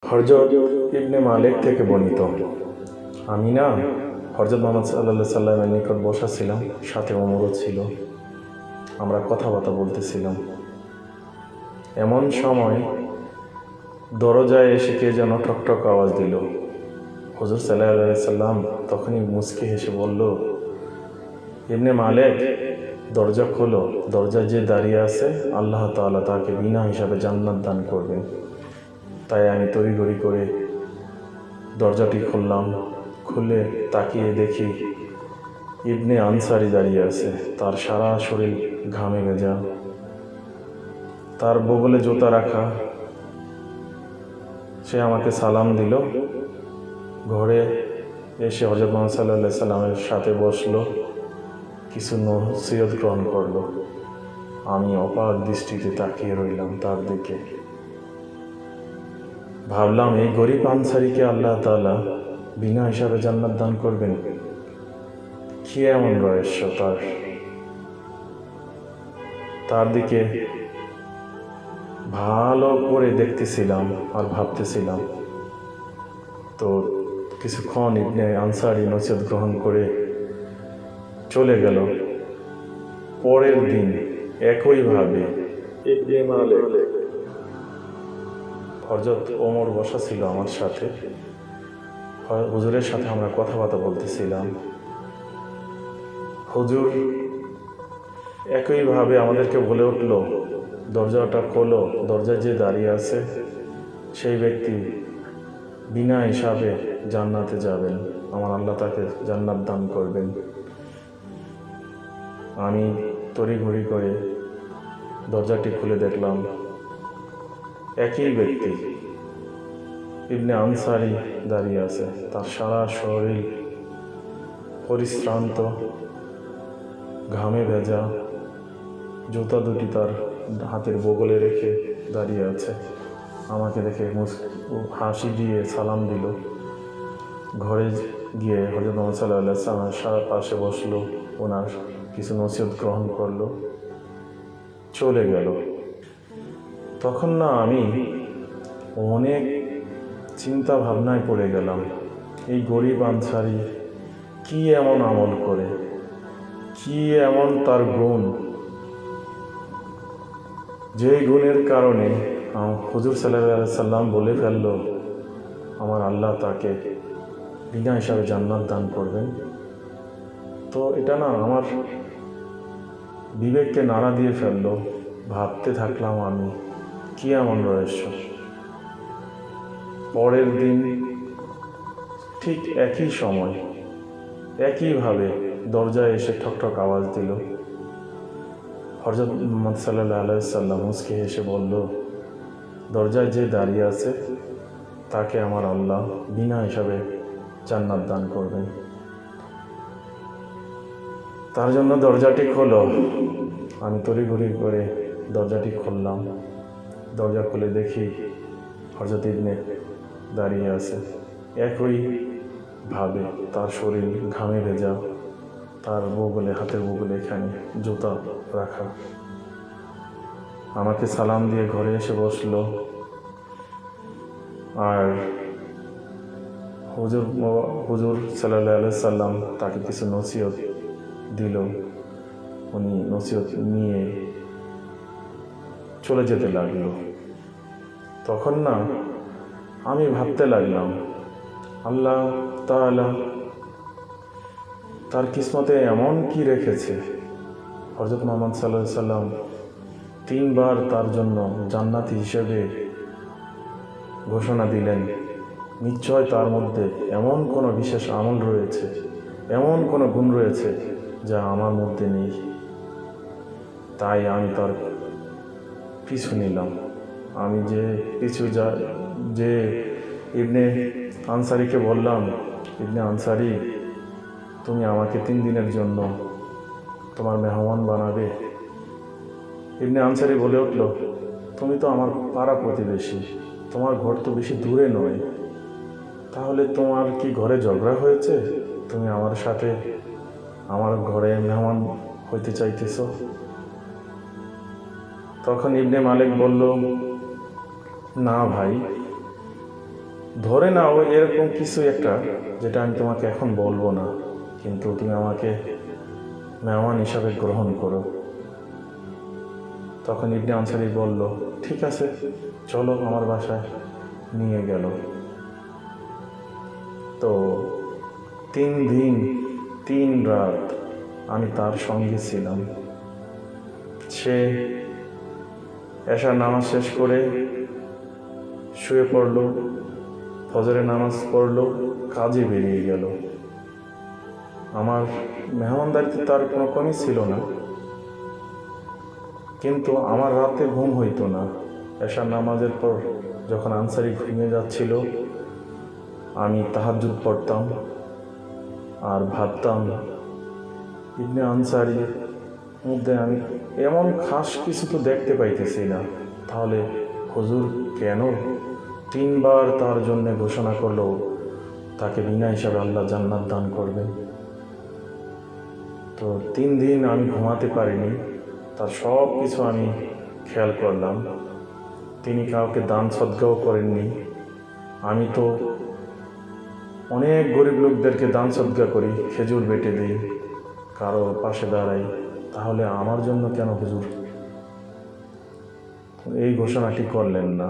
হযরত ইবনে মালিক থেকে বর্ণিত। আমি না হযরত মুহাম্মদ সাল্লাল্লাহু আলাইহি সাল্লামের নিকট বসা ছিলাম, সাথে ওমরও ছিল। আমরা কথাবার্তা বলতেছিলাম। এমন সময় দরজায় এসে কে যেন ঠকঠক আওয়াজ দিল। হুজুর সাল্লাল্লাহু আলাইহি সাল্লাম তখনই মুচকি হেসে বলল, ইবনে মালিক, দরজা খোলো। দরজায় যে দাঁড়িয়ে আছে আল্লাহ তাআলা তাকে বিনা হিসাবে জান্নাত দান করবেন। তাই আমি তড়িঘড়ি করে দরজাটি খুললাম। খুলে তাকিয়ে দেখি ইবনে আনসারী দাঁড়িয়ে আছে। তার সারা শরীর ঘামে ভেজা, তার বগলে জুতা রাখা। সে আমাকে সালাম দিল। ঘরে এসে হযরত মুহাম্মদ সাল্লাল্লাহু আলাইহি সাল্লামের সাথে বসলো, কিছু নসিহত গ্রহণ করলো। আমি অপার দৃষ্টিতে তাকিয়ে রইলাম তার দিকে। ভাবলাম, এই গরিব আনসারীকে আল্লাহ তাআলা বিনা হিসাবে জান্নাত দান করবেন। কি এমন রহস্য তার দিকে ভালো করে দেখতেছিলাম আর ভাবতেছিলাম। তো কিছুক্ষণ ইবনে আনসারী নসিহত গ্রহণ করে চলে গেল। পরের দিন একইভাবে ইবনে মালিক, হযরত ওমর বসা ছিল আমার সাথে। হুজুরের সাথে আমরা কথাবার্তা বলতেছিলাম। হুজুর একইভাবে আমাদেরকে বলে উঠল, দরজাটা খোলো। দরজায় যে দাঁড়িয়ে আছে সেই ব্যক্তি বিনা হিসাবে জান্নাতে যাবেন, আমার আল্লাহ তাকে জান্নাত দান করবেন। আমি তড়িঘড়ি করে দরজাটি খুলে দেখলাম একই ব্যক্তি ইবনে আনসারী দাঁড়িয়ে আছে। তার সারা শরীর পরিশ্রান্ত, ঘামে ভেজা, জুতা দুটি তার হাতের বগলে রেখে দাঁড়িয়ে আছে। আমাকে দেখে হাসি দিয়ে সালাম দিল। ঘরে গিয়ে হযরত মুহাম্মদ সাল্লাল্লাহু আলাইহি সাল্লামের পাশে বসলো, ওনার কিছু নসিহত গ্রহণ করলো, চলে গেল। তখন না আমি অনেক চিন্তা ভাবনায় পড়ে গেলাম। এই গরিব আনসারী কি এমন আমল করে, কি এমন তার গুণ, যে গুণের কারণে হুজুর সাল্লাল্লাহু আলাইহি সাল্লাম বলে ফেলল আমার আল্লাহ তাকে বিনা হিসাবে জান্নাত দান করবেন। তো এটা না আমার বিবেককে নাড়া দিয়ে ফেলল। ভাবতে থাকলাম আমি, কি এমন রহস্য। পরের দিন ঠিক একই সময় একইভাবে দরজায় এসে ঠকঠক আওয়াজ দিল। হযরত মুহাম্মদ সাল্লাল্লাহু আলাইহি সাল্লাম মুচকি হেসে বলল, দরজায় যে দাঁড়িয়ে আছে তাকে আমার আল্লাহ বিনা হিসাবে জান্নাত দান করবেন। তার জন্য দরজাটি খোলো। আমি তড়িঘড়ি করে দরজাটি খুললাম। দরজা খুলে দেখি হযরত ইবনে দাঁড়িয়ে আছে। একইভাবে তার শরীর ঘামে ভেজা, তার বগলে, হাতের বগলে এখানে জুতা রাখা। আমাকে সালাম দিয়ে ঘরে এসে বসলো। আর হুজুর সাল্লাল্লাহু আলাইহি সাল্লাম তাকে কিছু নসিহত দিল। উনি নসিহত নিয়ে চলে যেতে লাগলো। তখন না আমি ভাবতে লাগলাম, আল্লাহ তাআলা তার কিসমতে এমন কি রেখেছে। হযরত মুহাম্মদ সাল্লাল্লাহু আলাইহি সাল্লাম 3 বার তার জন্য জান্নাতি হিসেবে ঘোষণা দিলেন। নিশ্চয় তার মধ্যে এমন কোনো বিশেষ আমল রয়েছে, এমন কোনো গুণ রয়েছে যা আমার মধ্যে নেই। তাই আমি তার পিছু নিলাম। আমি যে ইবনে আনসারীকে বললাম, ইবনে আনসারী, তুমি আমাকে 3 দিনের জন্য তোমার মেহমান বানাবে। ইবনে আনসারী বলে উঠল, তুমি তো আমার পাড়া প্রতিবেশী, তোমার ঘর তো বেশি দূরে নয়, তাহলে তোমার কি ঘরে ঝগড়া হয়েছে? তুমি আমার সাথে আমার ঘরে মেহমান হইতে চাইতেছ? তখন ইবনে মালিক বলল, না ভাই, ধরে নাও এরকম কিছু একটা, যেটা আমি তোমাকে এখন বলবো না, কিন্তু তুমি আমাকে মেহমান হিসাবে গ্রহণ করো। তখন ইবনে আনসারী বলল, ঠিক আছে, চলো আমার বাসায়। নিয়ে গেল। তো 3 দিন 3 রাত আমি তার সঙ্গে ছিলাম। সে এশার নামাজ শেষ করে শুয়ে পড়ল, ফজরের নামাজ পড়ল, কাজে বেরিয়ে গেল। আমার মেহমানদারিতে তার কোনো কমই ছিল না, কিন্তু আমার রাতে ঘুম হইতো না। এশার নামাজের পর যখন আনসারি ঘুমিয়ে যাচ্ছিল, আমি তাহাজ্জুদ পড়তাম আর ভাবতাম ইবনে আনসারীর মধ্যে আমি এমন খাস কিছু তো দেখতে পাইতেছি না, তাহলে হুজুর কেন 3 বার তার জন্য ঘোষণা করলো তাকে বিনা হিসাবে আল্লাহ জান্নাত দান করবেন। তো 3 দিন আমি ঘুমাতে পারিনি। তার সব কিছু আমি খেয়াল করলাম। তিনি কাউকে দান সদকাও করেননি। আমি তো অনেক গরিব লোকদেরকে দান সদকা করি, খেজুর বেটে দিই, কারো পাশে দাঁড়াই, তাহলে আমার জন্য কেন হুজুর এই ঘোষণাটি করলেন না?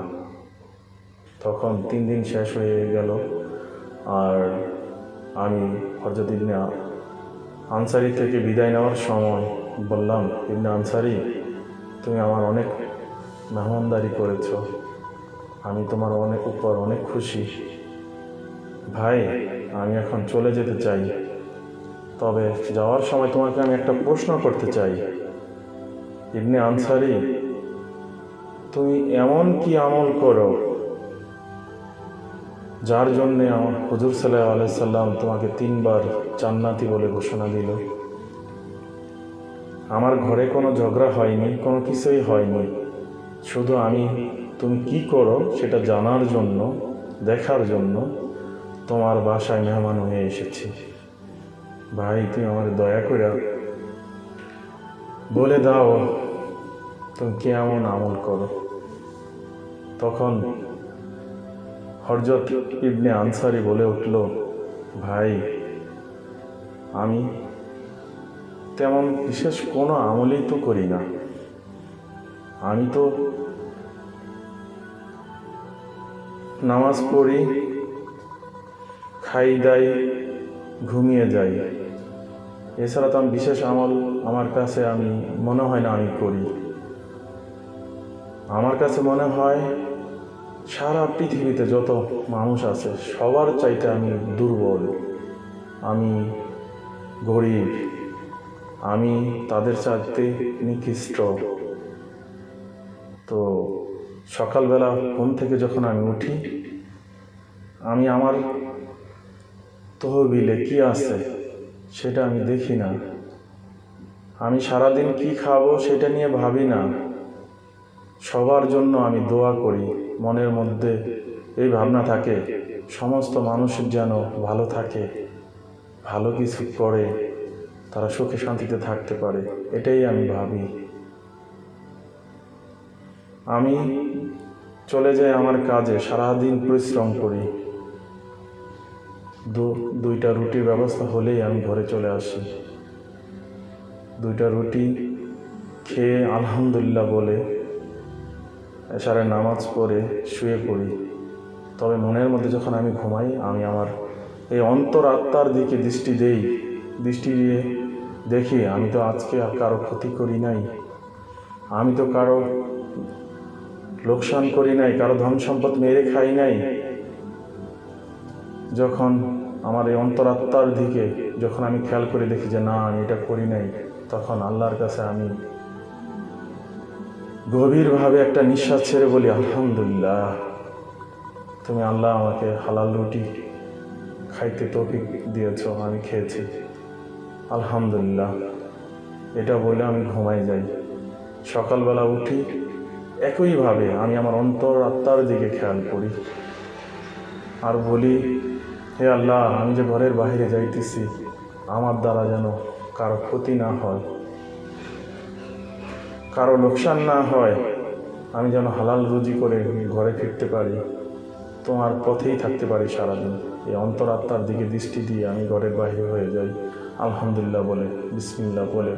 তখন 3 দিন শেষ হয়ে গেল, আর আমি হযরত ইবনে আনসারী থেকে বিদায় নেওয়ার সময় বললাম, ইবনে আনসারী, তুমি আমার অনেক মেহমানদারি করেছ, আমি তোমার উপর অনেক খুশি। ভাই, আমি এখন চলে যেতে চাই, তবে যাওয়ার সময় তোমাকে আমি একটা প্রশ্ন করতে চাই। ইবনে আনসারী, তুমি এমন কি আমল করো যার জন্যে আমার হুজুর সাল্লাল্লাহু আলাইহি সাল্লাম তোমাকে 3 বার জান্নাতি বলে ঘোষণা দিল? আমার ঘরে কোনো ঝগড়া হয়নি, কোনো কিছুই হয়নি, শুধু আমি তুমি কি করো সেটা জানার জন্য, দেখার জন্য তোমার বাসায় মেহমান হয়ে এসেছি। ভাই, তুমি আমার দয়া করে বলে দাও তুমি কেমন আমল করো। তখন হযরত ইবনে আনসারী বলে উঠল, ভাই, আমি তেমন বিশেষ কোনো আমলই তো করি না, আমি তো নামাজ পড়ি, খাই দাই, ঘুমিয়ে যাই, এছাড়া তো আমি বিশেষ আমল আমার কাছে আমি মনে হয় না আমি করি। আমার কাছে মনে হয় সারা পৃথিবীতে যত মানুষ আছে সবার চাইতে আমি দুর্বল, আমি গরিব, আমি তাদের চাইতে নিকৃষ্ট। তো সকালবেলা ঘুম থেকে যখন আমি উঠি, আমি আমার তহবিলে কি আছে সেটা আমি দেখি না, আমি সারাদিন কি খাবো সেটা নিয়ে ভাবি না, সবার জন্য আমি দোয়া করি। মনের মধ্যে এই ভাবনা থাকে সমস্ত মানুষের যেন ভালো থাকে, ভালো কিছু করে তারা সুখে শান্তিতে থাকতে পারে, এটাই আমি ভাবি। আমি চলে যাই আমার কাজে, সারাদিন পরিশ্রম করি, 2টা রুটির ব্যবস্থা হলেই আমি ঘরে চলে আসি। 2টা রুটি খেয়ে আলহামদুলিল্লাহ বলে এশারের নামাজ পড়ে শুয়ে পড়ি। তবে মনের মধ্যে যখন আমি ঘুমাই, আমি আমার এই অন্তর আত্মার দিকে দৃষ্টি দিয়ে দেখি আমি তো আজকে কারো ক্ষতি করি নাই, আমি তো কারো লোকসান করি নাই, কারো ধন সম্পদ মেরে খাই নাই। যখন আমার এই অন্তরাত্মার দিকে যখন আমি খেয়াল করে দেখি যে না, আমি এটা করি নাই, তখন আল্লাহর কাছে আমি গভীরভাবে একটা নিঃশ্বাস ছেড়ে বলি, আলহামদুলিল্লাহ, তুমি আল্লাহ আমাকে হালাল রুটি খাইতে তৌফিক দিয়েছ, আমি খেয়েছি, আলহামদুলিল্লাহ। এটা বলে আমি ঘুমাই যাই। সকালবেলা উঠি, একইভাবে আমি আমার অন্তর আত্মার দিকে খেয়াল করি আর বলি, হে আল্লাহ, আমি যে ঘরের বাইরে যাইতেছি, আমার দ্বারা যেন কারো ক্ষতি না হয়, কারো লোকসান না হয়, আমি যেন হালাল রুজি করে ঘরে ফিরতে পারি। তোমার পথেই থাকতে পারি সারাদিন। এই অন্তরাত্মার দিকে দৃষ্টি দিয়ে আমি ঘরের বাইরে হয়ে যাই, আলহামদুলিল্লাহ বলে বিসমিল্লাহ বলে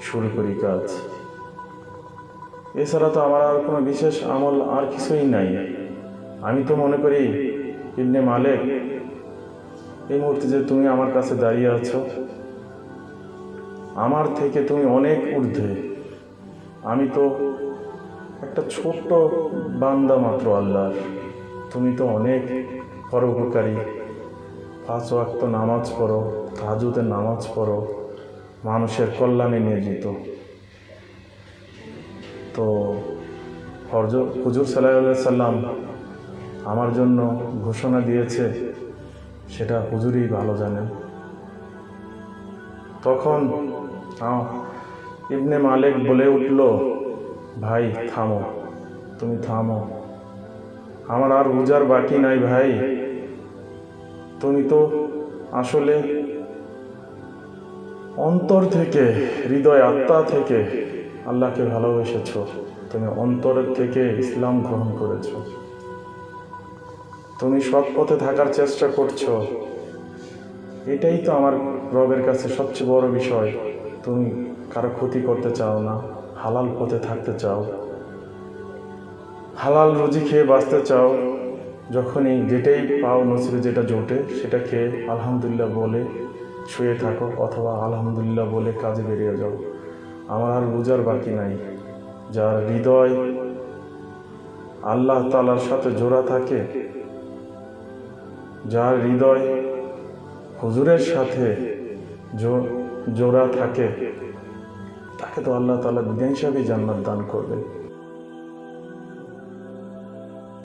শুরু করি কাজ। এছাড়া তো আমার আর কোনো বিশেষ আমল আর কিছুই নাই। আমি তো মনে করি ইবনে মালিক, এই মুহূর্তে যে তুমি আমার কাছে দাঁড়িয়ে আছো, আমার থেকে তুমি অনেক ঊর্ধ্বে। আমি তো একটা ছোট্ট বান্দা মাত্র আল্লাহর, তুমি তো অনেক পরোপকারী। 5 ওয়াক্ত নামাজ পড়ো, তাহাজ্জুদের নামাজ পড়ো, মানুষের কল্যাণে নিয়োজিত। তো হুজুর সাল্লাল্লাহু আলাইহি সাল্লাম আমার জন্য ঘোষণা দিয়েছে, সেটা হুজুরই ভালো জানেন। তখন ইবনে মালিক বলে উঠল, ভাই থামো, তুমি থামো, আমার আর বুঝার বাকি নাই ভাই। তুমি তো আসলে অন্তর থেকে, হৃদয় আত্মা থেকে আল্লাহকে ভালোবেসেছ, তুমি অন্তরের থেকে ইসলাম গ্রহণ করেছ, তুমি সৎ পথে থাকার চেষ্টা করছো। এটাই তো আমার রবের কাছে সবচেয়ে বড় বিষয়। তুমি কারো ক্ষতি করতে চাও না, হালাল পথে থাকতে চাও, হালাল রুজি খেয়ে বাঁচতে চাও। যখনই যেটাই পাও, নসিবে যেটা জোটে সেটা খেয়ে আলহামদুলিল্লাহ বলে শুয়ে থাকো, অথবা আলহামদুলিল্লাহ বলে কাজে বেরিয়ে যাও। আমার আর বুঝার বাকি নাই। যার হৃদয় আল্লাহ তাআলার সাথে জোড়া থাকে, যার হৃদয় হুজুরের সাথে জোড়া থাকে, তাকে তো আল্লাহ তাআলা বিনা হিসাবেই জান্নাত দান করবে।